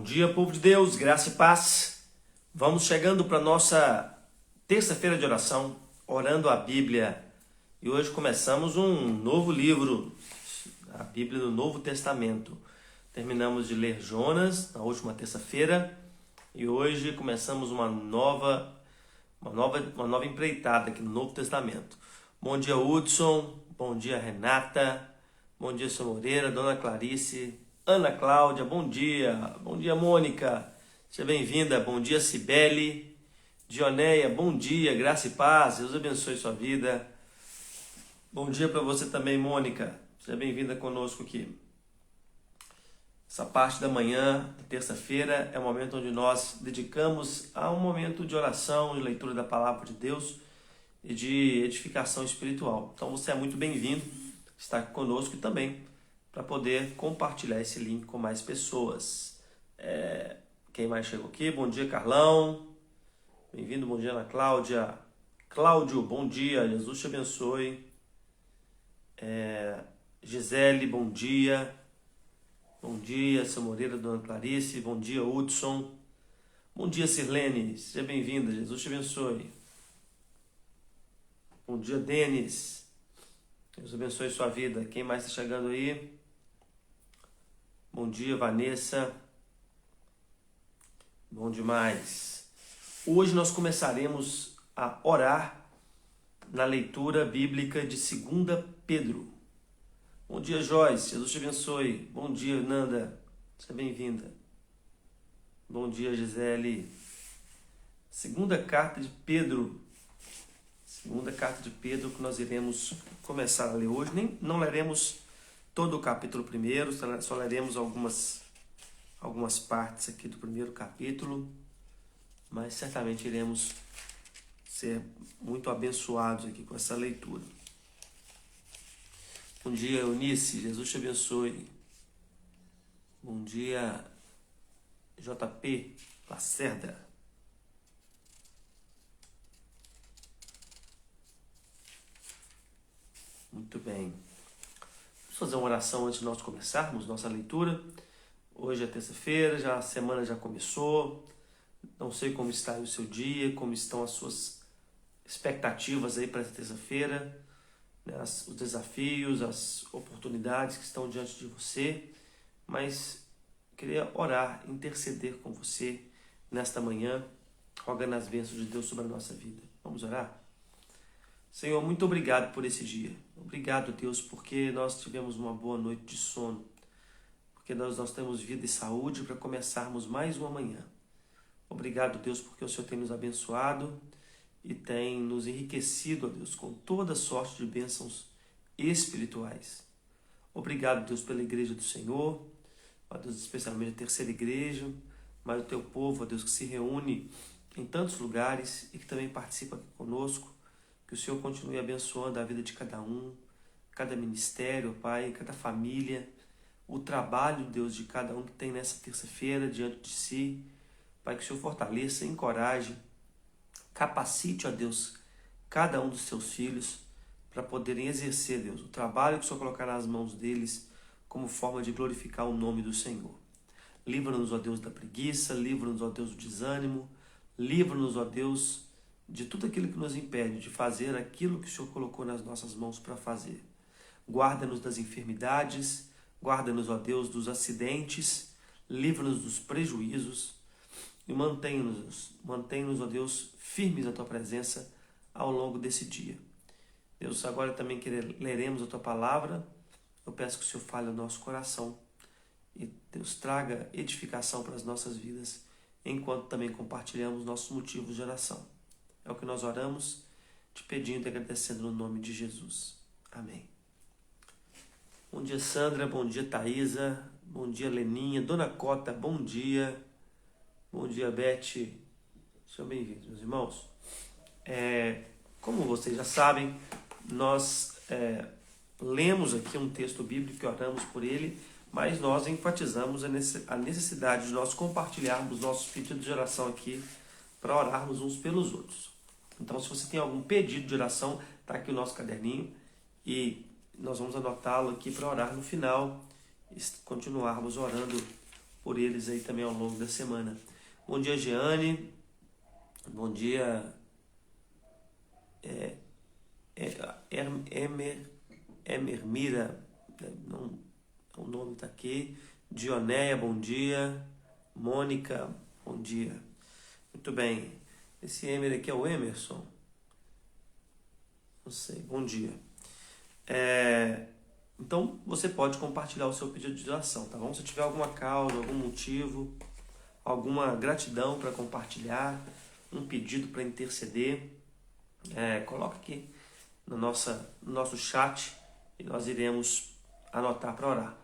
Bom dia, povo de Deus, graça e paz. Vamos chegando para a nossa terça-feira de oração, orando a Bíblia. E hoje começamos um novo livro, a Bíblia do Novo Testamento. Terminamos de ler Jonas na última terça-feira e hoje começamos uma nova empreitada aqui no Novo Testamento. Bom dia, Hudson. Bom dia, Renata. Bom dia, Sr. Moreira, Dona Clarice, Ana Cláudia, bom dia. Bom dia, Mônica. Seja bem-vinda. Bom dia, Cibele. Dioneia, bom dia, graça e paz. Deus abençoe sua vida. Bom dia para você também, Mônica. Seja bem-vinda conosco aqui. Essa parte da manhã, terça-feira, é o momento onde nós dedicamos a um momento de oração, de leitura da palavra de Deus e de edificação espiritual. Então você é muito bem-vindo, está aqui conosco e também para poder compartilhar esse link com mais pessoas. Quem mais chegou aqui? Bom dia, Carlão. Bem-vindo, bom dia, Ana Cláudia. Cláudio, bom dia, Jesus te abençoe. Gisele, bom dia. Bom dia, Sr. Moreira, Dona Clarice. Bom dia, Hudson. Bom dia, Sirlene. Seja bem-vinda, Jesus te abençoe. Bom dia, Denis. Deus abençoe sua vida. Quem mais está chegando aí? Bom dia, Vanessa. Bom demais. Hoje nós começaremos a orar na leitura bíblica de 2 Pedro. Bom dia, Joyce. Jesus te abençoe. Bom dia, Nanda. Seja bem-vinda. Bom dia, Gisele. Segunda carta de Pedro que nós iremos começar a ler hoje. Não leremos todo o capítulo primeiro, só leremos algumas partes aqui do primeiro capítulo, mas certamente iremos ser muito abençoados aqui com essa leitura. Bom dia, Eunice, Jesus te abençoe. Bom dia, JP Lacerda. Muito bem. Vamos fazer uma oração antes de nós começarmos nossa leitura. Hoje é terça-feira, a semana já começou. Não sei como está aí o seu dia, como estão as suas expectativas aí para essa terça-feira, né? Os desafios, as oportunidades que estão diante de você. Mas queria orar, interceder com você nesta manhã, rogando as bênçãos de Deus sobre a nossa vida. Vamos orar? Senhor, muito obrigado por esse dia. Obrigado, Deus, porque nós tivemos uma boa noite de sono. Porque nós temos vida e saúde para começarmos mais uma manhã. Obrigado, Deus, porque o Senhor tem nos abençoado e tem nos enriquecido, ó Deus, com toda sorte de bênçãos espirituais. Obrigado, Deus, pela igreja do Senhor, ó Deus, especialmente a terceira igreja, mas o teu povo, ó Deus, que se reúne em tantos lugares e que também participa aqui conosco. Que o Senhor continue abençoando a vida de cada um, cada ministério, Pai, cada família, o trabalho, Deus, de cada um que tem nessa terça-feira diante de si. Pai, que o Senhor fortaleça, encoraje, capacite, ó Deus, cada um dos seus filhos para poderem exercer, Deus, o trabalho que o Senhor colocar nas mãos deles como forma de glorificar o nome do Senhor. Livra-nos, ó Deus, da preguiça, livra-nos, ó Deus, do desânimo, livra-nos, ó Deus, de tudo aquilo que nos impede de fazer aquilo que o Senhor colocou nas nossas mãos para fazer. Guarda-nos das enfermidades, guarda-nos, ó Deus, dos acidentes, livra-nos dos prejuízos e mantém-nos, ó Deus, firmes na Tua presença ao longo desse dia. Deus, agora também que leremos a Tua palavra, eu peço que o Senhor fale ao nosso coração e Deus traga edificação para as nossas vidas, enquanto também compartilhamos nossos motivos de oração. É o que nós oramos, te pedindo e agradecendo no nome de Jesus. Amém. Bom dia, Sandra. Bom dia, Thaisa. Bom dia, Leninha. Dona Cota, bom dia. Bom dia, Beth. Sejam bem-vindos, meus irmãos. Como vocês já sabem, nós lemos aqui um texto bíblico e oramos por ele, mas nós enfatizamos a necessidade de nós compartilharmos nossos pedidos de oração aqui para orarmos uns pelos outros. Então, se você tem algum pedido de oração, está aqui o nosso caderninho e nós vamos anotá-lo aqui para orar no final e continuarmos orando por eles aí também ao longo da semana. Bom dia, Jeane. Bom dia, Emermira. Não, o nome está aqui. Dionéia, bom dia. Mônica, bom dia. Muito bem. Esse Emer aqui é o Emerson? Não sei. Bom dia. Então, você pode compartilhar o seu pedido de oração, tá bom? Se tiver alguma causa, algum motivo, alguma gratidão para compartilhar, um pedido para interceder, coloca aqui no nosso chat e nós iremos anotar para orar.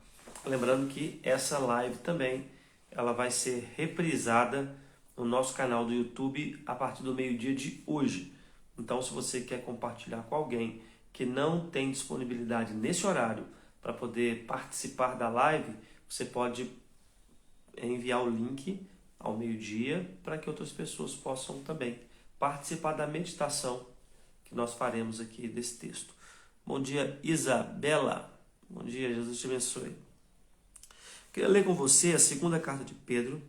Lembrando que essa live também ela vai ser reprisada no nosso canal do YouTube a partir do meio-dia de hoje. Então, se você quer compartilhar com alguém que não tem disponibilidade nesse horário para poder participar da live, você pode enviar o link ao meio-dia para que outras pessoas possam também participar da meditação que nós faremos aqui desse texto. Bom dia, Isabela. Bom dia, Jesus te abençoe. Queria ler com você a segunda carta de Pedro,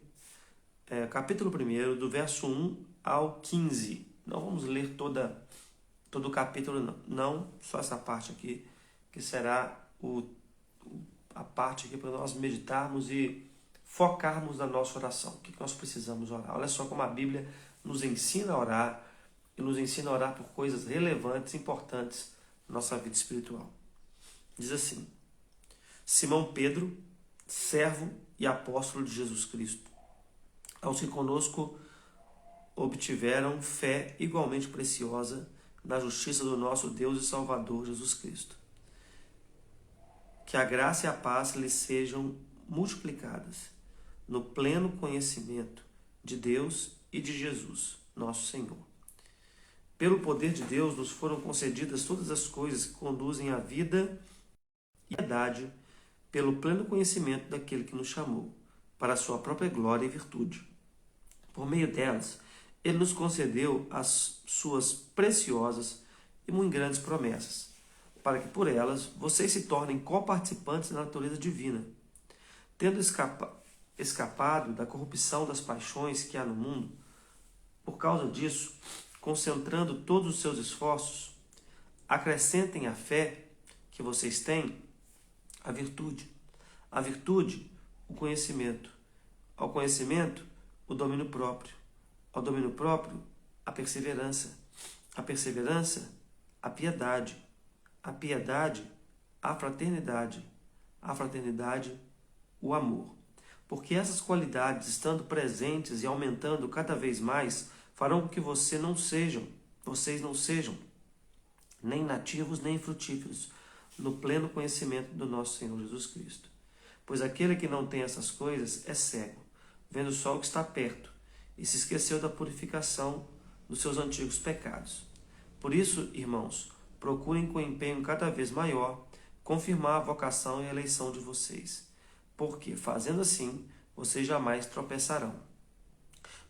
capítulo 1, do verso 1 ao 15. Não vamos ler todo o capítulo, não, só essa parte aqui, que será a parte aqui para nós meditarmos e focarmos na nossa oração. O que nós precisamos orar? Olha só como a Bíblia nos ensina a orar e nos ensina a orar por coisas relevantes, importantes na nossa vida espiritual. Diz assim: Simão Pedro, servo e apóstolo de Jesus Cristo, aos que conosco obtiveram fé igualmente preciosa na justiça do nosso Deus e Salvador Jesus Cristo. Que a graça e a paz lhes sejam multiplicadas no pleno conhecimento de Deus e de Jesus, nosso Senhor. Pelo poder de Deus nos foram concedidas todas as coisas que conduzem à vida e à piedade, pelo pleno conhecimento daquele que nos chamou, para a sua própria glória e virtude. Por meio delas, ele nos concedeu as suas preciosas e muito grandes promessas, para que por elas vocês se tornem coparticipantes da natureza divina, tendo escapado da corrupção das paixões que há no mundo. Por causa disso, concentrando todos os seus esforços, acrescentem à fé que vocês têm a virtude, o conhecimento, ao conhecimento, o domínio próprio, ao domínio próprio, a perseverança, a piedade, a fraternidade, o amor. Porque essas qualidades, estando presentes e aumentando cada vez mais, farão com que vocês não sejam nem nativos nem frutíferos no pleno conhecimento do nosso Senhor Jesus Cristo. Pois aquele que não tem essas coisas é cego, vendo só o que está perto, e se esqueceu da purificação dos seus antigos pecados. Por isso, irmãos, procurem com empenho cada vez maior confirmar a vocação e a eleição de vocês, porque, fazendo assim, vocês jamais tropeçarão.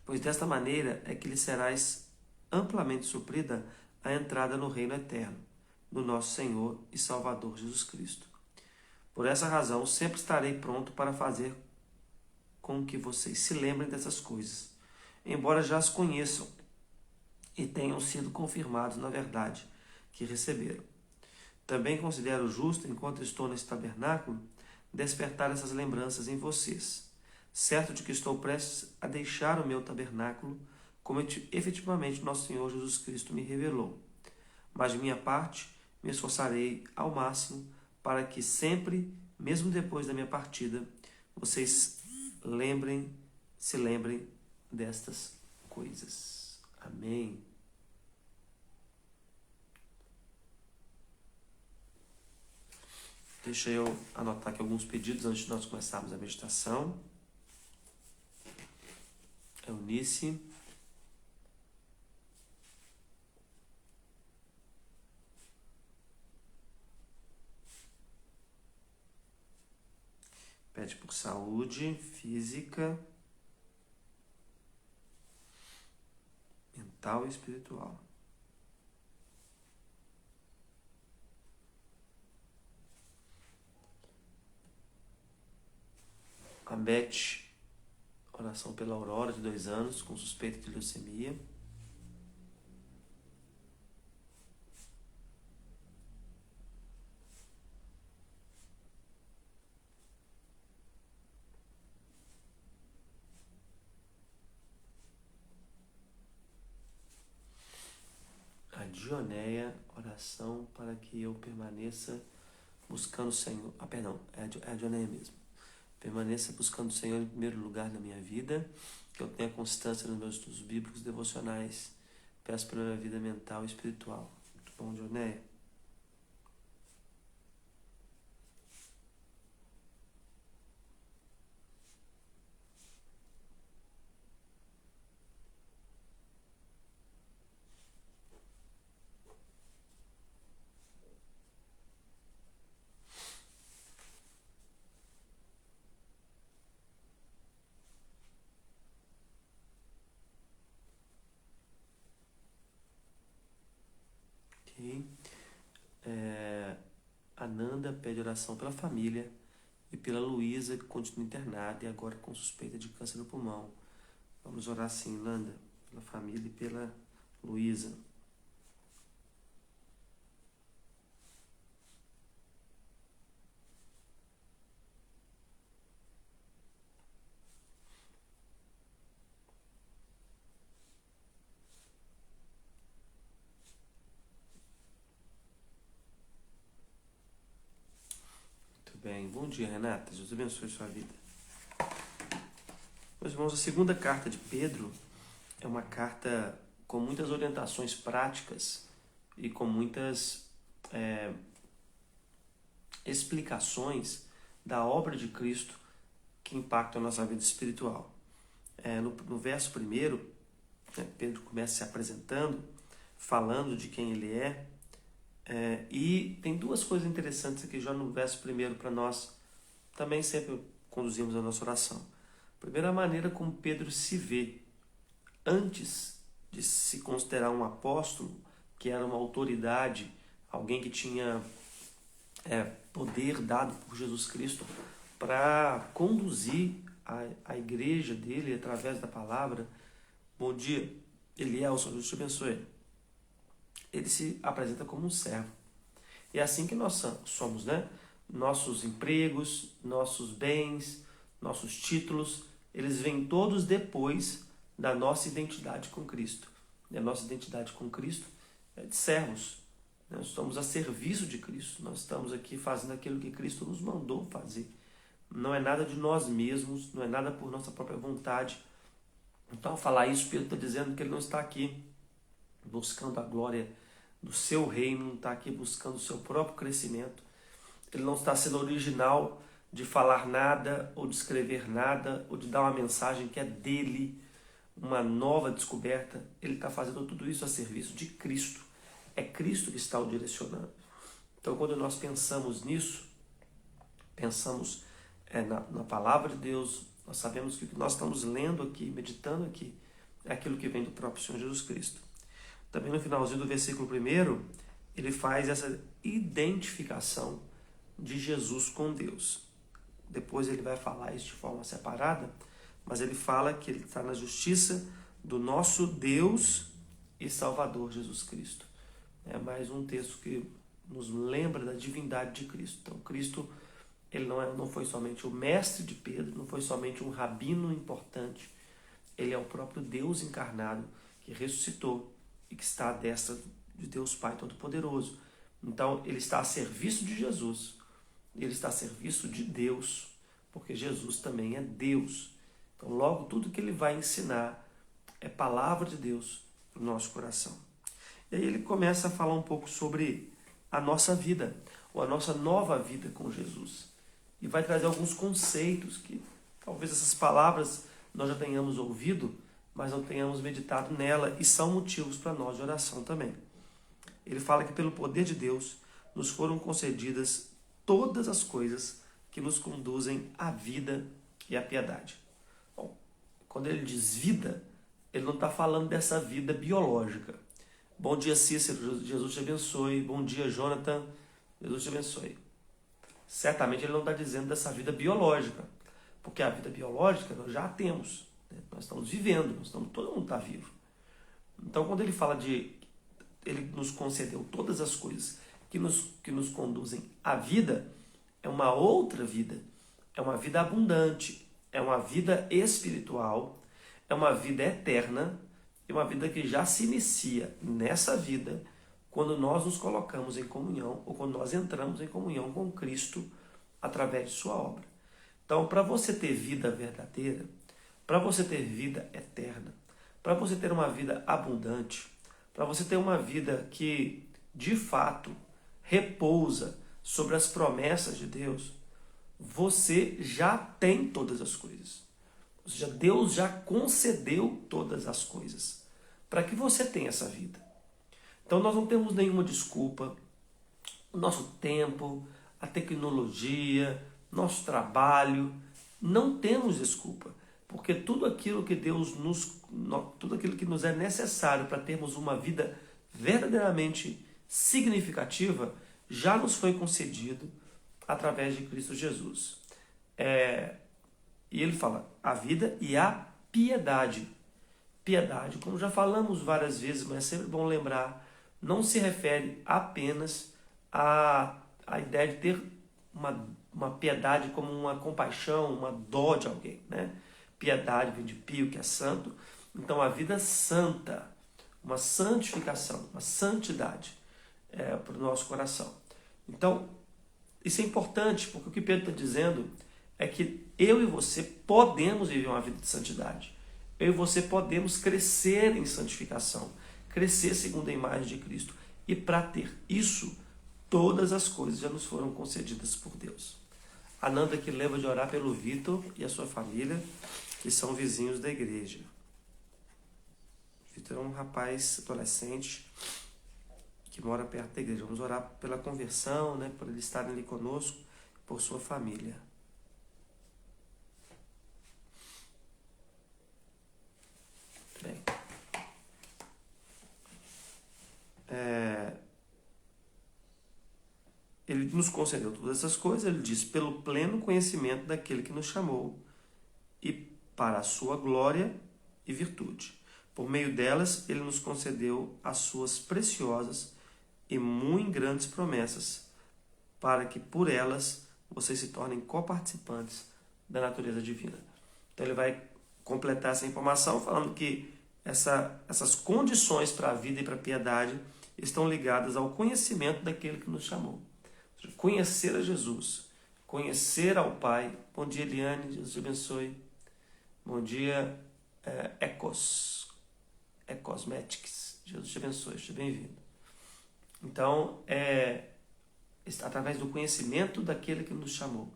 Pois desta maneira é que lhes serás amplamente suprida a entrada no reino eterno, do nosso Senhor e Salvador Jesus Cristo. Por essa razão, sempre estarei pronto para fazer com que vocês se lembrem dessas coisas, embora já as conheçam e tenham sido confirmados na verdade que receberam. Também considero justo, enquanto estou nesse tabernáculo, despertar essas lembranças em vocês, certo de que estou prestes a deixar o meu tabernáculo, como efetivamente nosso Senhor Jesus Cristo me revelou. Mas de minha parte, me esforçarei ao máximo para que sempre, mesmo depois da minha partida, vocês se lembrem destas coisas. Amém. Deixa eu anotar aqui alguns pedidos antes de nós começarmos a meditação. Eunice. Pede por saúde física, mental e espiritual. A Beth Oração pela Aurora, de 2 anos, com suspeita de leucemia. A Dionéia, oração para que eu permaneça buscando o Senhor. É a Dionéia mesmo. Permaneça buscando o Senhor em primeiro lugar na minha vida, que eu tenha constância nos meus estudos bíblicos devocionais. Peço pela minha vida mental e espiritual. Muito bom, Dionéia. Ok. Ananda pede oração pela família e pela Luísa, que continua internada e agora com suspeita de câncer no pulmão. Vamos orar sim, Nanda, pela família e pela Luísa. Muito bem. Bom dia, Renata. Deus abençoe a sua vida. Meus irmãos, a segunda carta de Pedro é uma carta com muitas orientações práticas e com muitas explicações da obra de Cristo que impactam a nossa vida espiritual. No verso 1, Pedro começa se apresentando, falando de quem ele é, e tem 2 coisas interessantes aqui já no verso 1 para nós também sempre conduzimos a nossa oração. Primeiro, a maneira como Pedro se vê antes de se considerar um apóstolo, que era uma autoridade, alguém que tinha poder dado por Jesus Cristo para conduzir a igreja dele através da palavra. Bom dia, Elielson, Deus te abençoe. Ele se apresenta como um servo. E é assim que nós somos, né? Nossos empregos, nossos bens, nossos títulos, eles vêm todos depois da nossa identidade com Cristo. E a nossa identidade com Cristo é de servos. Nós estamos a serviço de Cristo. Nós estamos aqui fazendo aquilo que Cristo nos mandou fazer. Não é nada de nós mesmos, não é nada por nossa própria vontade. Então, ao falar isso, Pedro está dizendo que ele não está aqui buscando a glória do seu reino, não está aqui buscando o seu próprio crescimento. Ele não está sendo original de falar nada, ou de escrever nada, ou de dar uma mensagem que é dele, uma nova descoberta. Ele está fazendo tudo isso a serviço de Cristo. É Cristo que está o direcionando. Então, quando nós pensamos nisso, pensamos na palavra de Deus, nós sabemos que o que nós estamos lendo aqui, meditando aqui, é aquilo que vem do próprio Senhor Jesus Cristo. Também no finalzinho do versículo 1, ele faz essa identificação de Jesus com Deus. Depois ele vai falar isso de forma separada, mas ele fala que ele está na justiça do nosso Deus e Salvador Jesus Cristo. É mais um texto que nos lembra da divindade de Cristo. Então, Cristo, ele não foi somente o mestre de Pedro, não foi somente um rabino importante. Ele é o próprio Deus encarnado que ressuscitou e que está à destra de Deus Pai Todo-Poderoso. Então, ele está a serviço de Jesus. Ele está a serviço de Deus, porque Jesus também é Deus. Então, logo, tudo que ele vai ensinar é palavra de Deus para o nosso coração. E aí ele começa a falar um pouco sobre a nossa vida, ou a nossa nova vida com Jesus. E vai trazer alguns conceitos que talvez essas palavras nós já tenhamos ouvido, mas não tenhamos meditado nela, e são motivos para nós de oração também. Ele fala que pelo poder de Deus nos foram concedidas todas as coisas que nos conduzem à vida e à piedade. Bom, quando ele diz vida, ele não está falando dessa vida biológica. Bom dia, Cícero, Jesus te abençoe. Bom dia, Jonathan, Jesus te abençoe. Certamente ele não está dizendo dessa vida biológica, porque a vida biológica nós já a temos. nós estamos vivendo, todo mundo está vivo. Então, quando ele fala ele nos concedeu todas as coisas que nos conduzem à vida, é uma outra vida, é uma vida abundante, é uma vida espiritual, é uma vida eterna, é uma vida que já se inicia nessa vida quando nós nos colocamos em comunhão ou quando nós entramos em comunhão com Cristo através de sua obra. Então, para você ter vida verdadeira, para você ter vida eterna, para você ter uma vida abundante, para você ter uma vida que, de fato, repousa sobre as promessas de Deus, você já tem todas as coisas. Ou seja, Deus já concedeu todas as coisas para que você tenha essa vida. Então nós não temos nenhuma desculpa. O nosso tempo, a tecnologia, nosso trabalho, não temos desculpa. Porque tudo aquilo que tudo aquilo que nos é necessário para termos uma vida verdadeiramente significativa, já nos foi concedido através de Cristo Jesus. E ele fala, a vida e a piedade. Piedade, como já falamos várias vezes, mas é sempre bom lembrar, não se refere apenas à ideia de ter uma piedade como uma compaixão, uma dó de alguém, né? Piedade vem de pio, que é santo. Então a vida santa, uma santificação, uma santidade para o nosso coração. Então, isso é importante, porque o que Pedro está dizendo é que eu e você podemos viver uma vida de santidade. Eu e você podemos crescer em santificação, crescer segundo a imagem de Cristo. E para ter isso, todas as coisas já nos foram concedidas por Deus. A Nanda que leva de orar pelo Vitor e a sua família, que são vizinhos da igreja. Vitor é um rapaz adolescente que mora perto da igreja. Vamos orar pela conversão, né, por ele estar ali conosco, por sua família. Bem. Ele nos concedeu todas essas coisas, ele diz, pelo pleno conhecimento daquele que nos chamou e para a sua glória e virtude. Por meio delas, ele nos concedeu as suas preciosas e muito grandes promessas, para que por elas vocês se tornem coparticipantes da natureza divina. Então ele vai completar essa informação falando que essas condições para a vida e para a piedade estão ligadas ao conhecimento daquele que nos chamou. Conhecer a Jesus, conhecer ao Pai. Bom dia, Eliane, Jesus te abençoe. Bom dia, Ecosmetics, Jesus te abençoe, seja bem-vindo. Então, através do conhecimento daquele que nos chamou.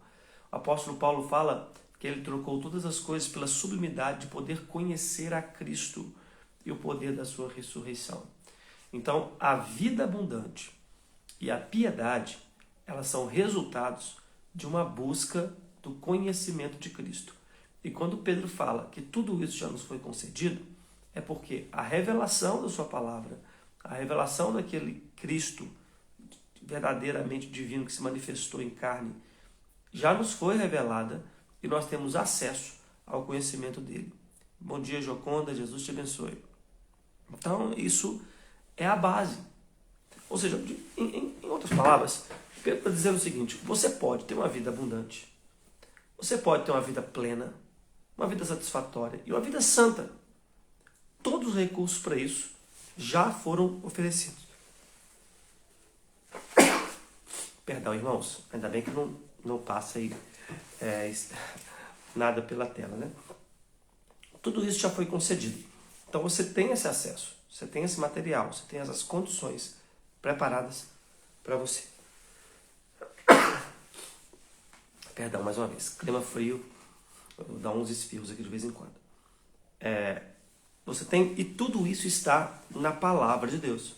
O apóstolo Paulo fala que ele trocou todas as coisas pela sublimidade de poder conhecer a Cristo e o poder da sua ressurreição. Então, a vida abundante e a piedade, elas são resultados de uma busca do conhecimento de Cristo. E quando Pedro fala que tudo isso já nos foi concedido, é porque a revelação da sua palavra, a revelação daquele Cristo verdadeiramente divino que se manifestou em carne, já nos foi revelada e nós temos acesso ao conhecimento dele. Bom dia, Joconda, Jesus te abençoe. Então, isso é a base. Ou seja, em outras palavras, Pedro está dizendo o seguinte, você pode ter uma vida abundante, você pode ter uma vida plena, uma vida satisfatória e uma vida santa. Todos os recursos para isso já foram oferecidos. Perdão, irmãos, ainda bem que não passa aí nada pela tela, né? Tudo isso já foi concedido. Então você tem esse acesso, você tem esse material, você tem essas condições preparadas para você. Perdão, mais uma vez. Clima frio, vou dar uns espirros aqui de vez em quando. Você tem, e tudo isso está na palavra de Deus.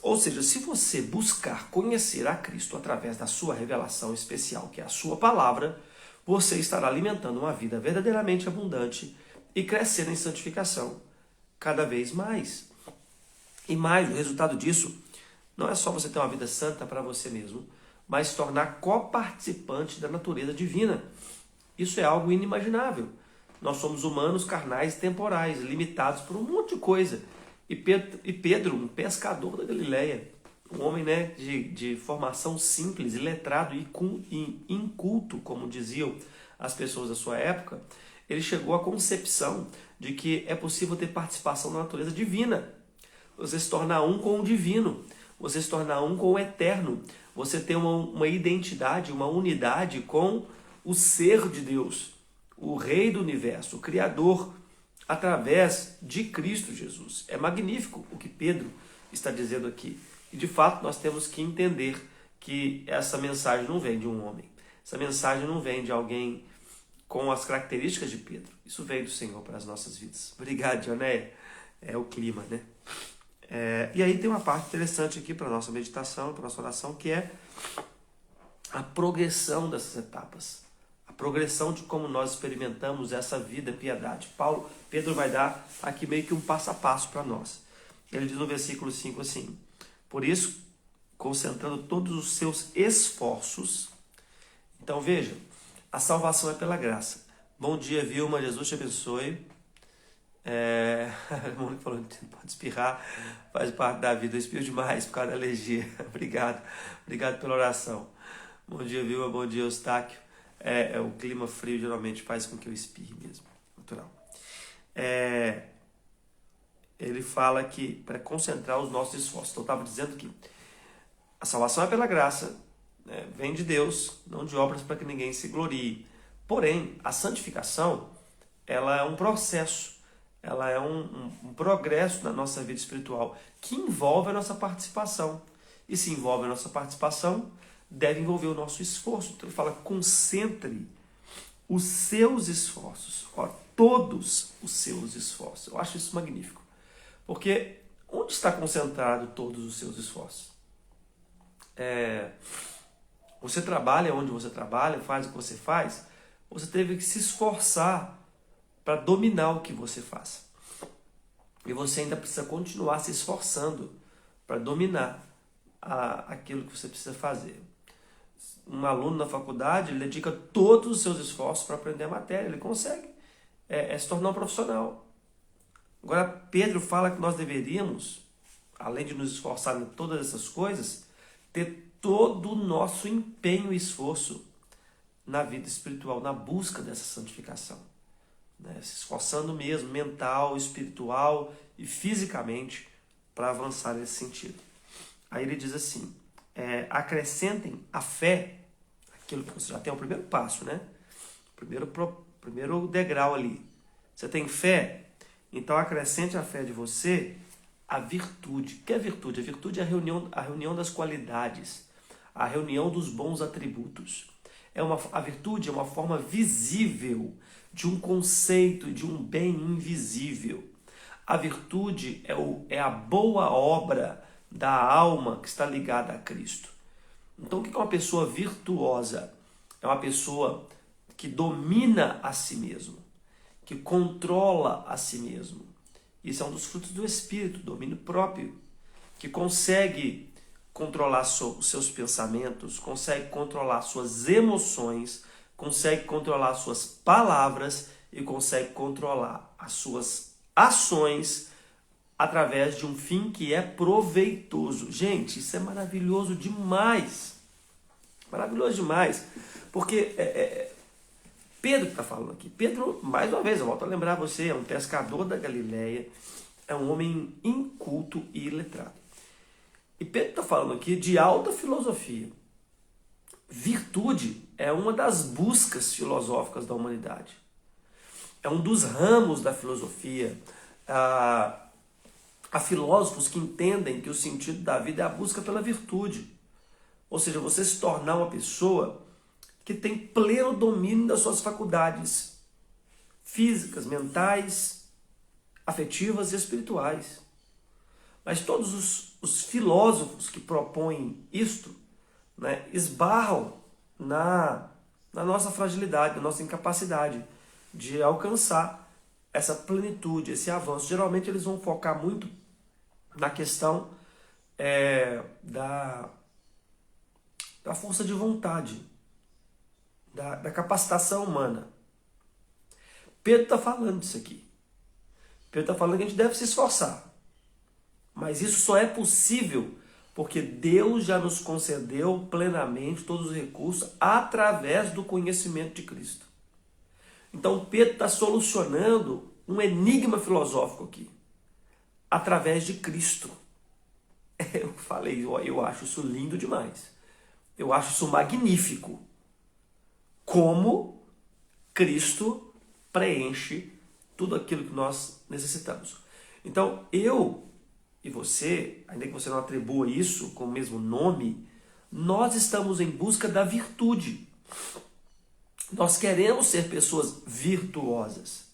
Ou seja, se você buscar conhecer a Cristo através da sua revelação especial, que é a sua palavra, você estará alimentando uma vida verdadeiramente abundante e crescendo em santificação cada vez mais. E mais, o resultado disso não é só você ter uma vida santa para você mesmo, mas se tornar coparticipante da natureza divina. Isso é algo inimaginável. Nós somos humanos, carnais e temporais, limitados por um monte de coisa. E Pedro, um pescador da Galileia, um homem, né, de formação simples, iletrado e inculto, como diziam as pessoas da sua época, ele chegou à concepção de que é possível ter participação na natureza divina. Você se tornar um com o divino, você se tornar um com o eterno, você ter uma identidade, uma unidade com o ser de Deus, o Rei do Universo, o Criador, através de Cristo Jesus. É magnífico o que Pedro está dizendo aqui. E de fato nós temos que entender que essa mensagem não vem de um homem. Essa mensagem não vem de alguém com as características de Pedro. Isso veio do Senhor para as nossas vidas. Obrigado, Dionéia. É o clima, né? E aí tem uma parte interessante aqui para a nossa meditação, para a nossa oração, que é a progressão dessas etapas. A progressão de como nós experimentamos essa vida piedade. Pedro vai dar aqui meio que um passo a passo para nós. Ele diz no versículo 5 assim: por isso, concentrando todos os seus esforços. Então veja, a salvação é pela graça. Bom dia, Vilma, Jesus te abençoe. A Mônica falou que pode espirrar, faz parte da vida. Eu espirro demais por causa da alergia. Obrigado pela oração. Bom dia, Vilma, bom dia, Eustáquio. O clima frio geralmente faz com que eu espirre mesmo, natural. Ele fala que para concentrar os nossos esforços. Então eu estava dizendo que a salvação é pela graça, né? Vem de Deus, não de obras para que ninguém se glorie. Porém, a santificação, ela é um processo, ela é um progresso na nossa vida espiritual que envolve a nossa participação. E se envolve a nossa participação, deve envolver o nosso esforço. Então ele fala, concentre os seus esforços, todos os seus esforços. Eu acho isso magnífico. Porque onde está concentrado todos os seus esforços? Você trabalha onde você trabalha, faz o que você faz, você teve que se esforçar para dominar o que você faz. E você ainda precisa continuar se esforçando para dominar aquilo que você precisa fazer. Um aluno na faculdade, ele dedica todos os seus esforços para aprender a matéria, ele consegue se tornar um profissional. Agora, Pedro fala que nós deveríamos, além de nos esforçar em todas essas coisas, ter todo o nosso empenho e esforço na vida espiritual, na busca dessa santificação. Né? Se esforçando mesmo, mental, espiritual e fisicamente, para avançar nesse sentido. Aí ele diz assim, acrescentem a fé, aquilo que você já tem o primeiro passo, né? Primeiro degrau ali. Você tem fé? Então acrescente à fé de você a virtude. O que é virtude? A virtude é a reunião das qualidades, a reunião dos bons atributos. A virtude é uma forma visível de um conceito, de um bem invisível. A virtude é a boa obra da alma que está ligada a Cristo. Então o que é uma pessoa virtuosa? É uma pessoa que domina a si mesmo, que controla a si mesmo. Isso é um dos frutos do Espírito, domínio próprio, que consegue controlar os seus pensamentos, consegue controlar suas emoções, consegue controlar suas palavras e consegue controlar as suas ações através de um fim que é proveitoso. Gente, isso é maravilhoso demais. Maravilhoso demais. Porque Pedro que está falando aqui. Pedro, mais uma vez, eu volto a lembrar você, é um pescador da Galileia, é um homem inculto e iletrado. E Pedro está falando aqui de alta filosofia. Virtude é uma das buscas filosóficas da humanidade. É um dos ramos da filosofia. Há filósofos que entendem que o sentido da vida é a busca pela virtude. Ou seja, você se tornar uma pessoa que tem pleno domínio das suas faculdades físicas, mentais, afetivas e espirituais. Mas todos os filósofos que propõem isto, né, esbarram na nossa fragilidade, na nossa incapacidade de alcançar essa plenitude, esse avanço. Geralmente eles vão focar muito na questão da força de vontade, da capacitação humana. Pedro está falando disso aqui. Pedro está falando que a gente deve se esforçar. Mas isso só é possível porque Deus já nos concedeu plenamente todos os recursos através do conhecimento de Cristo. Então Pedro está solucionando um enigma filosófico aqui, através de Cristo. Eu falei, eu acho isso lindo demais. Eu acho isso magnífico. Como Cristo preenche tudo aquilo que nós necessitamos. Então, eu e você, ainda que você não atribua isso com o mesmo nome, nós estamos em busca da virtude. Nós queremos ser pessoas virtuosas.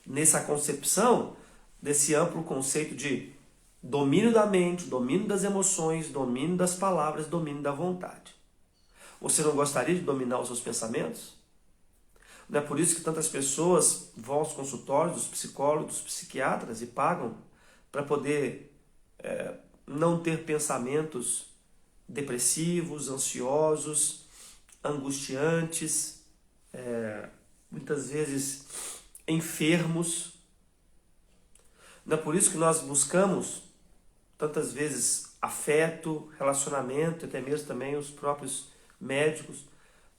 Nessa concepção, desse amplo conceito de domínio da mente, domínio das emoções, domínio das palavras, domínio da vontade. Você não gostaria de dominar os seus pensamentos? Não é por isso que tantas pessoas vão aos consultórios dos psicólogos, dos psiquiatras e pagam para poder não ter pensamentos depressivos, ansiosos, angustiantes, muitas vezes enfermos. Não é por isso que nós buscamos tantas vezes afeto, relacionamento, até mesmo também os próprios médicos,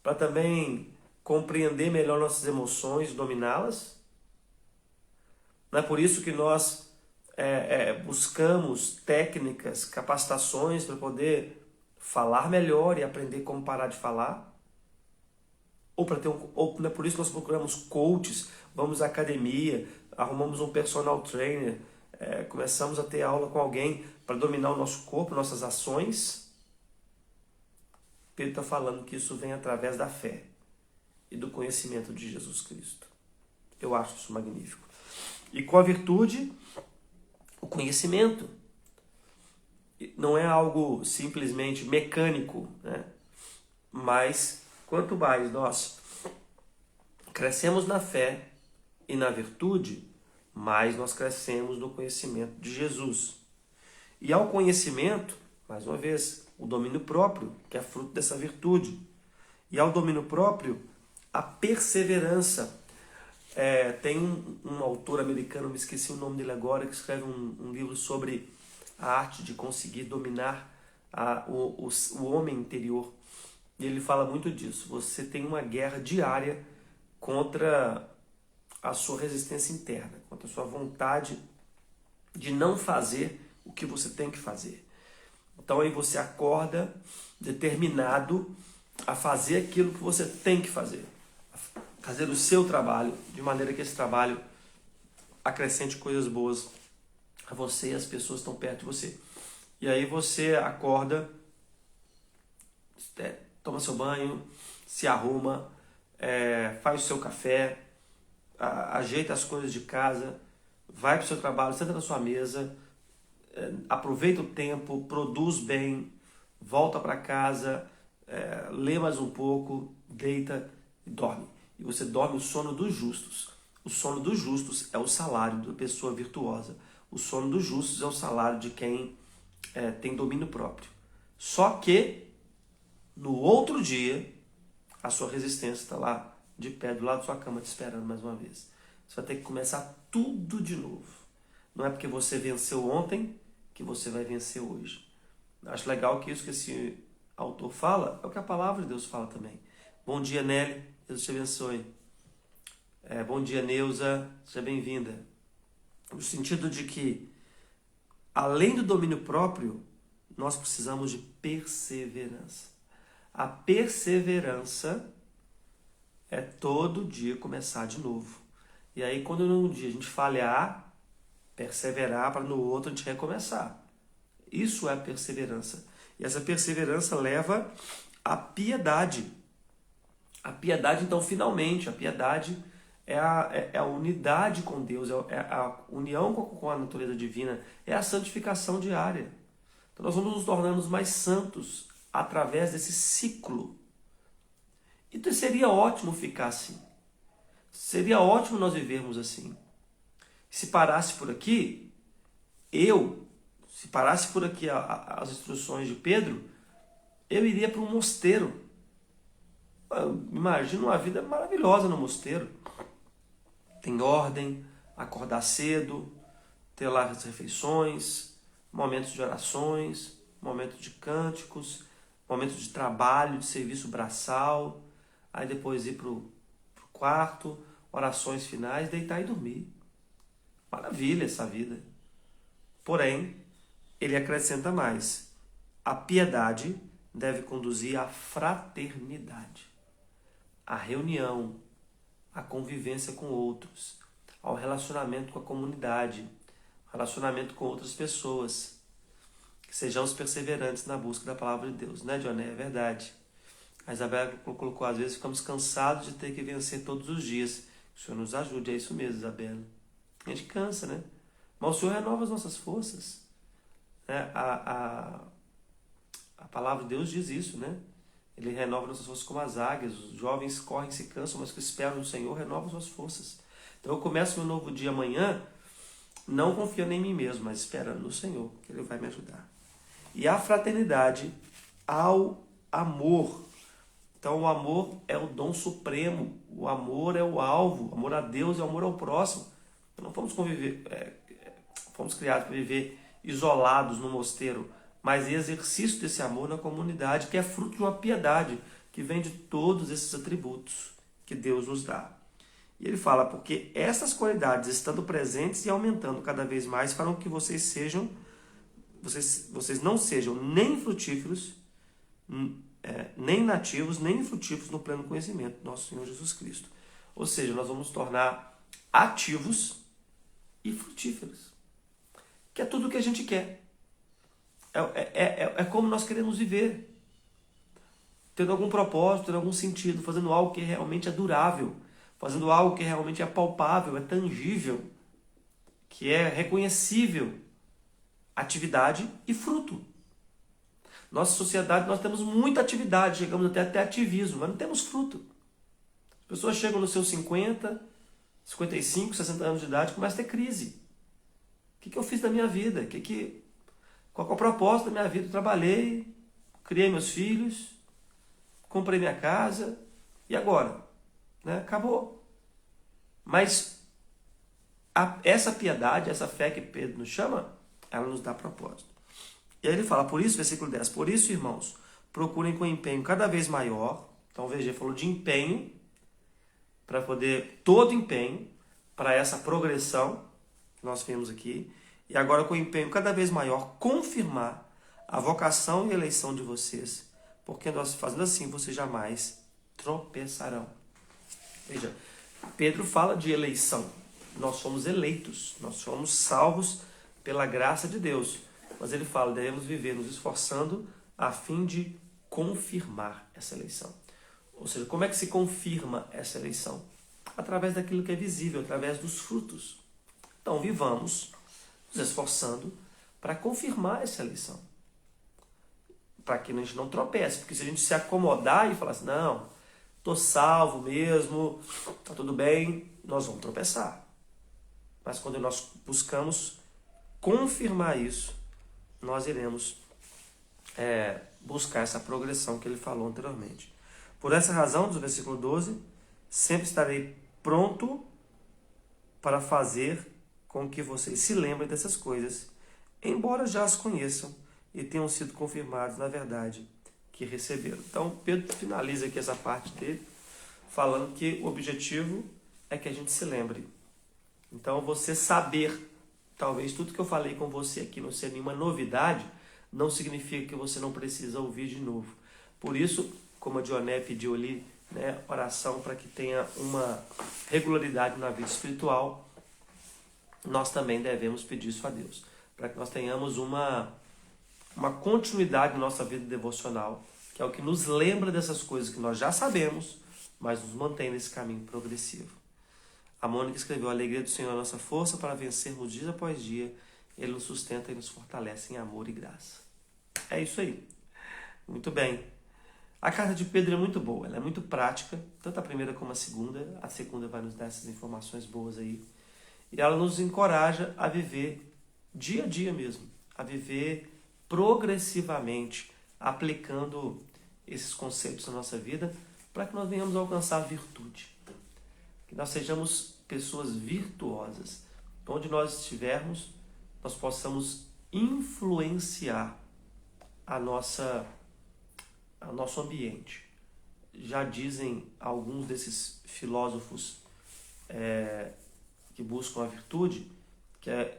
para também compreender melhor nossas emoções, dominá-las. Não é por isso que nós buscamos técnicas, capacitações para poder falar melhor e aprender como parar de falar. Ou não é por isso que nós procuramos coaches, vamos à academia, arrumamos um personal trainer, começamos a ter aula com alguém para dominar o nosso corpo, nossas ações. Pedro está falando que isso vem através da fé e do conhecimento de Jesus Cristo. Eu acho isso magnífico. E com a virtude, o conhecimento. Não é algo simplesmente mecânico, né? Mas quanto mais nós crescemos na fé e na virtude, mais nós crescemos no conhecimento de Jesus. E ao conhecimento, mais uma vez, o domínio próprio, que é fruto dessa virtude. E ao domínio próprio, a perseverança. Tem um autor americano, me esqueci o nome dele agora, que escreve um livro sobre a arte de conseguir dominar o homem interior. E ele fala muito disso. Você tem uma guerra diária contra a sua resistência interna, contra a sua vontade de não fazer o que você tem que fazer. Então aí você acorda determinado a fazer aquilo que você tem que fazer. Fazer o seu trabalho, de maneira que esse trabalho acrescente coisas boas a você e as pessoas que estão perto de você. E aí você acorda, toma seu banho, se arruma, faz o seu café, ajeita as coisas de casa, vai para o seu trabalho, senta na sua mesa, aproveita o tempo, produz bem, volta para casa, lê mais um pouco, deita e dorme. E você dorme o sono dos justos. O sono dos justos é o salário da pessoa virtuosa. O sono dos justos é o salário de quem tem domínio próprio. Só que, no outro dia, a sua resistência está lá, de pé, do lado da sua cama, te esperando mais uma vez. Você vai ter que começar tudo de novo. Não é porque você venceu ontem que você vai vencer hoje. Acho legal que isso que esse autor fala é o que a palavra de Deus fala também. Bom dia, Nelly. Deus te abençoe. Bom dia, Neuza. Seja bem-vinda. No sentido de que, além do domínio próprio, nós precisamos de perseverança. A perseverança é todo dia começar de novo. E aí, quando num dia a gente falhar, perseverar para no outro a gente recomeçar. Isso é perseverança. E essa perseverança leva à piedade. A piedade, então, finalmente, a piedade é a unidade com Deus, é a união com a natureza divina, é a santificação diária. Então nós vamos nos tornando mais santos através desse ciclo. Então seria ótimo ficar assim. Seria ótimo nós vivermos assim. Se parasse por aqui, se parasse por aqui as instruções de Pedro, eu iria para um mosteiro. Imagina uma vida maravilhosa no mosteiro. tem ordem, acordar cedo, ter lá as refeições, momentos de orações, momentos de cânticos, momentos de trabalho, de serviço braçal, aí depois ir para o quarto, orações finais, deitar e dormir. Maravilha essa vida. Porém, ele acrescenta mais. A piedade deve conduzir à fraternidade, à reunião, à convivência com outros, ao relacionamento com a comunidade, relacionamento com outras pessoas. Que sejamos perseverantes na busca da palavra de Deus, né, Dioné? É verdade. A Isabela colocou, às vezes ficamos cansados de ter que vencer todos os dias. Que o Senhor nos ajude, é isso mesmo, Isabela. A gente cansa, né? Mas o Senhor renova as nossas forças. Né? A palavra de Deus diz isso, né? Ele renova nossas forças como as águias. Os jovens correm e se cansam, mas que esperam no Senhor renovam suas forças. Então eu começo meu novo dia amanhã, não confiando em mim mesmo, mas esperando no Senhor, que Ele vai me ajudar. E a fraternidade ao amor. Então o amor é o dom supremo, o amor é o alvo, o amor a Deus é o amor ao próximo. Não fomos fomos criados para viver isolados no mosteiro, mas exercício desse amor na comunidade, que é fruto de uma piedade que vem de todos esses atributos que Deus nos dá. E ele fala, porque essas qualidades estando presentes e aumentando cada vez mais, farão que vocês não sejam nem frutíferos, nem nativos, nem infrutíferos no pleno conhecimento do nosso Senhor Jesus Cristo. Ou seja, nós vamos nos tornar ativos e frutíferos. Que é tudo o que a gente quer. É como nós queremos viver. Tendo algum propósito, tendo algum sentido, fazendo algo que realmente é durável, fazendo algo que realmente é palpável, é tangível, que é reconhecível. Atividade e fruto. Nossa sociedade, nós temos muita atividade, chegamos até ativismo, mas não temos fruto. As pessoas chegam nos seus 50, 55, 60 anos de idade e começam a ter crise. O que eu fiz da minha vida? Qual é o propósito da minha vida? Eu trabalhei, criei meus filhos, comprei minha casa, e agora? Né? Acabou. Mas essa piedade, essa fé que Pedro nos chama, ela nos dá propósito. E aí ele fala, por isso, versículo 10, por isso, irmãos, procurem com empenho cada vez maior. Então veja, ele falou de empenho, para poder, todo empenho, para essa progressão que nós vimos aqui. E agora com empenho cada vez maior, confirmar a vocação e eleição de vocês. Porque nós fazendo assim, vocês jamais tropeçarão. Veja, Pedro fala de eleição. Nós somos eleitos, nós somos salvos pela graça de Deus. Mas ele fala, devemos viver nos esforçando a fim de confirmar essa eleição. Ou seja, como é que se confirma essa eleição? Através daquilo que é visível, através dos frutos. Então, vivamos nos esforçando para confirmar essa eleição. Para que a gente não tropece. Porque se a gente se acomodar e falar assim, não, estou salvo mesmo, está tudo bem, nós vamos tropeçar. Mas quando nós buscamos confirmar isso, nós iremos buscar essa progressão que ele falou anteriormente. Por essa razão, do versículo 12, sempre estarei pronto para fazer com que vocês se lembrem dessas coisas, embora já as conheçam e tenham sido confirmados na verdade que receberam. Então, Pedro finaliza aqui essa parte dele, falando que o objetivo é que a gente se lembre. Então, você saber, talvez tudo que eu falei com você aqui não seja nenhuma novidade, não significa que você não precisa ouvir de novo. Por isso, como a Dioné pediu ali, né, oração para que tenha uma regularidade na vida espiritual, nós também devemos pedir isso a Deus, para que nós tenhamos uma continuidade na nossa vida devocional, que é o que nos lembra dessas coisas que nós já sabemos, mas nos mantém nesse caminho progressivo. A Mônica escreveu, a alegria do Senhor é a nossa força para vencermos dia após dia, Ele nos sustenta e nos fortalece em amor e graça. É isso aí. Muito bem. A carta de Pedro é muito boa, ela é muito prática, tanto a primeira como a segunda vai nos dar essas informações boas aí, e ela nos encoraja a viver dia a dia mesmo, a viver progressivamente, aplicando esses conceitos na nossa vida, para que nós venhamos a alcançar a virtude, que nós sejamos pessoas virtuosas. Onde nós estivermos, nós possamos influenciar ao nosso ambiente. Já dizem alguns desses filósofos que buscam a virtude,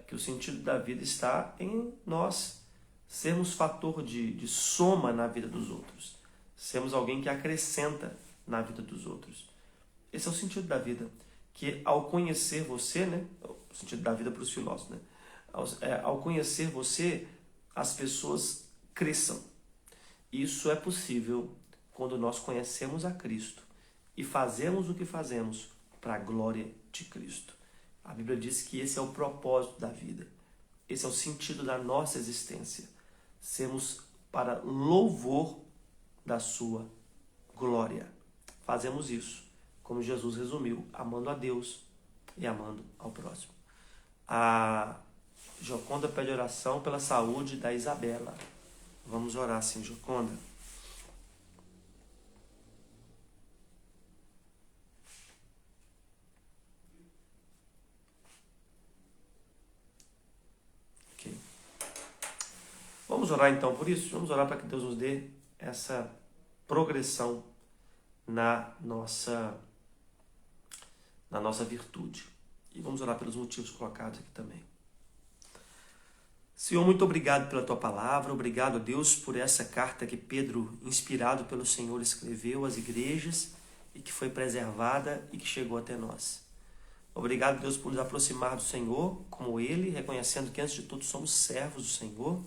que o sentido da vida está em nós sermos fator de soma na vida dos outros. Sermos alguém que acrescenta na vida dos outros. Esse é o sentido da vida. Que ao conhecer você, né? O sentido da vida para os filósofos, né? Ao conhecer você, as pessoas cresçam. Isso é possível quando nós conhecemos a Cristo e fazemos o que fazemos para a glória de Cristo. A Bíblia diz que esse é o propósito da vida. Esse é o sentido da nossa existência. Sermos para louvor da sua glória. Fazemos isso, como Jesus resumiu, amando a Deus e amando ao próximo. A Joconda pede oração pela saúde da Isabela. Vamos orar sim, Joconda. Ok. Vamos orar então por isso? Vamos orar para que Deus nos dê essa progressão na nossa virtude. E vamos orar pelos motivos colocados aqui também. Senhor, muito obrigado pela Tua palavra. Obrigado, Deus, por essa carta que Pedro, inspirado pelo Senhor, escreveu às igrejas e que foi preservada e que chegou até nós. Obrigado, Deus, por nos aproximar do Senhor como Ele, reconhecendo que, antes de tudo, somos servos do Senhor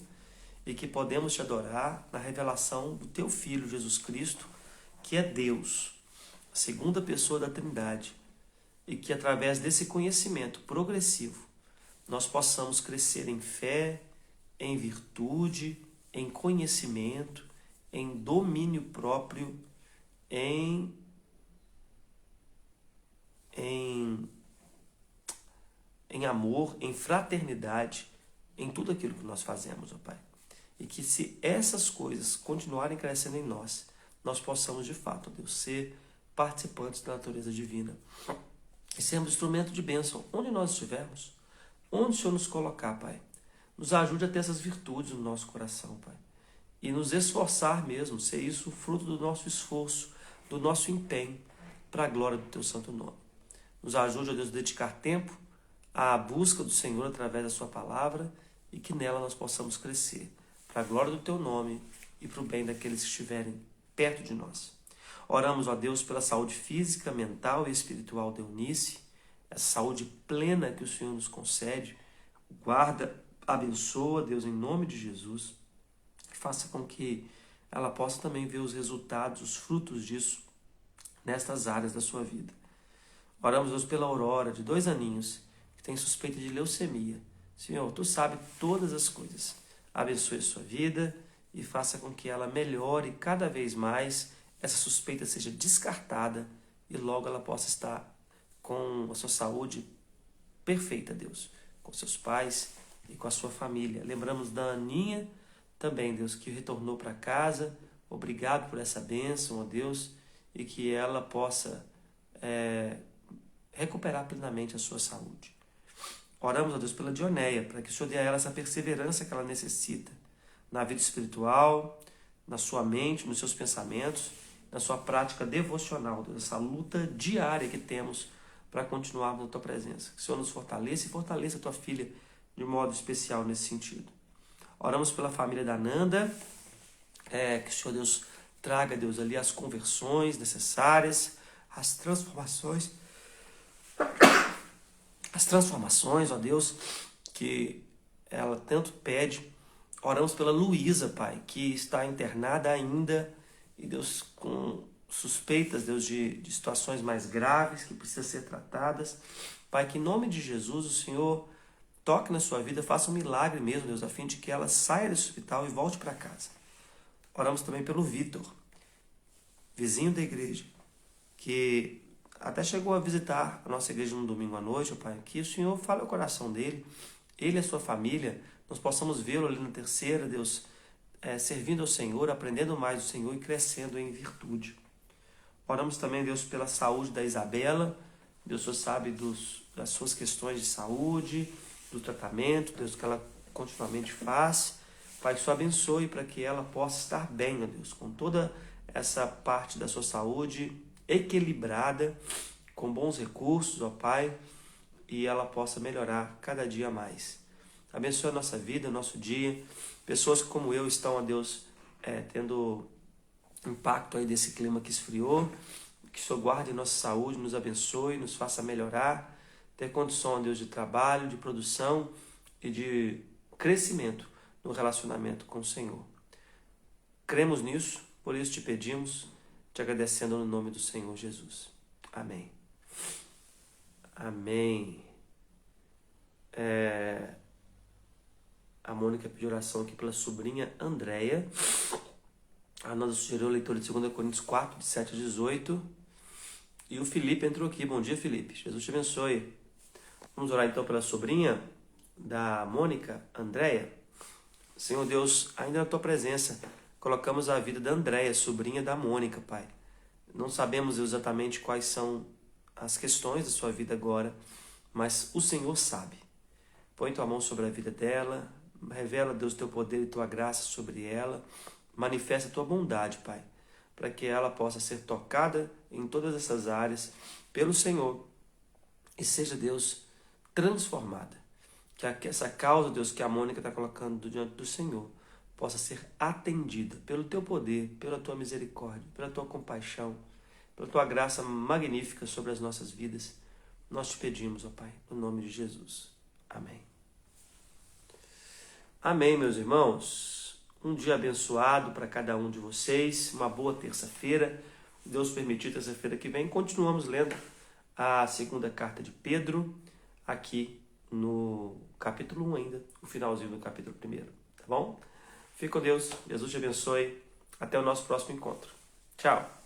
e que podemos Te adorar na revelação do Teu Filho, Jesus Cristo, que é Deus, a segunda pessoa da Trindade, e que através desse conhecimento progressivo nós possamos crescer em fé, em virtude, em conhecimento, em domínio próprio, em amor, em fraternidade, em tudo aquilo que nós fazemos, ó Pai. E que se essas coisas continuarem crescendo em nós, nós possamos de fato, ó Deus, ser participantes da natureza divina. E sermos instrumento de bênção onde nós estivermos, onde o Senhor nos colocar, Pai. Nos ajude a ter essas virtudes no nosso coração, Pai. E nos esforçar mesmo, ser isso fruto do nosso esforço, do nosso empenho, para a glória do Teu santo nome. Nos ajude, ó Deus, a dedicar tempo à busca do Senhor através da Sua palavra e que nela nós possamos crescer, para a glória do Teu nome e para o bem daqueles que estiverem perto de nós. Oramos, ó Deus, pela saúde física, mental e espiritual de Eunice, essa saúde plena que o Senhor nos concede. Guarda, abençoa, Deus, em nome de Jesus. Faça com que ela possa também ver os resultados, os frutos disso nestas áreas da sua vida. Oramos, Deus, pela Aurora, de 2 aninhos, que tem suspeita de leucemia. Senhor, Tu sabes todas as coisas. Abençoe a sua vida e faça com que ela melhore cada vez mais, essa suspeita seja descartada e logo ela possa estar com a sua saúde perfeita, Deus, com seus pais e com a sua família. Lembramos da Aninha também, Deus, que retornou para casa. Obrigado por essa bênção, ó Deus, e que ela possa recuperar plenamente a sua saúde. Oramos, ó Deus, pela Dioneia, para que o Senhor dê a ela essa perseverança que ela necessita na vida espiritual, na sua mente, nos seus pensamentos, na sua prática devocional, Deus, essa luta diária que temos para continuarmos na Tua presença. Que o Senhor nos fortaleça e fortaleça a Tua filha de modo especial nesse sentido. Oramos pela família da Nanda, que o Senhor, Deus, traga, Deus, ali as conversões necessárias, as transformações, ó Deus, que ela tanto pede. Oramos pela Luísa, Pai, que está internada ainda, e Deus, com suspeitas, Deus, de situações mais graves que precisam ser tratadas. Pai, que em nome de Jesus o Senhor toque na sua vida, faça um milagre mesmo, Deus, a fim de que ela saia desse hospital e volte para casa. Oramos também pelo Vitor, vizinho da igreja, que até chegou a visitar a nossa igreja no domingo à noite, Pai, que o Senhor fale ao coração dele, ele e a sua família, nós possamos vê-lo ali na terceira, Deus, servindo ao Senhor, aprendendo mais do Senhor e crescendo em virtude. Oramos também, Deus, pela saúde da Isabela, Deus, o Senhor sabe das suas questões de saúde, do tratamento, Deus, que ela continuamente faz. Pai, que o Senhor abençoe para que ela possa estar bem, ó Deus, com toda essa parte da sua saúde equilibrada, com bons recursos, ó Pai, e ela possa melhorar cada dia mais. Abençoe a nossa vida, o nosso dia. Pessoas como eu estão, ó Deus, tendo impacto aí desse clima que esfriou. Que o Senhor guarde nossa saúde, nos abençoe, nos faça melhorar, ter condição, ó Deus, de trabalho, de produção e de crescimento no relacionamento com o Senhor. Cremos nisso, por isso te pedimos, te agradecendo no nome do Senhor Jesus. Amém. Amém. A Mônica pediu oração aqui pela sobrinha Andréia. A Nanda sugeriu a leitura de 2 Coríntios 4, de 7 a 18. E o Felipe entrou aqui. Bom dia, Felipe. Jesus te abençoe. Vamos orar então pela sobrinha da Mônica, Andréia. Senhor Deus, ainda na tua presença, colocamos a vida da Andréia, sobrinha da Mônica, Pai. Não sabemos exatamente quais são as questões da sua vida agora, mas o Senhor sabe. Põe tua mão sobre a vida dela, revela, Deus, teu poder e tua graça sobre ela, manifesta a tua bondade, Pai, para que ela possa ser tocada em todas essas áreas pelo Senhor e seja, Deus, transformada. Que essa causa, Deus, que a Mônica está colocando diante do Senhor possa ser atendida pelo teu poder, pela tua misericórdia, pela tua compaixão, pela tua graça magnífica sobre as nossas vidas. Nós te pedimos, ó Pai, no nome de Jesus. Amém. Amém, meus irmãos. Um dia abençoado para cada um de vocês. Uma boa terça-feira. Deus permitir, terça-feira que vem, continuamos lendo a segunda carta de Pedro, aqui no capítulo 1 ainda, o finalzinho do capítulo 1, tá bom? Fique com Deus, Jesus te abençoe. Até o nosso próximo encontro. Tchau!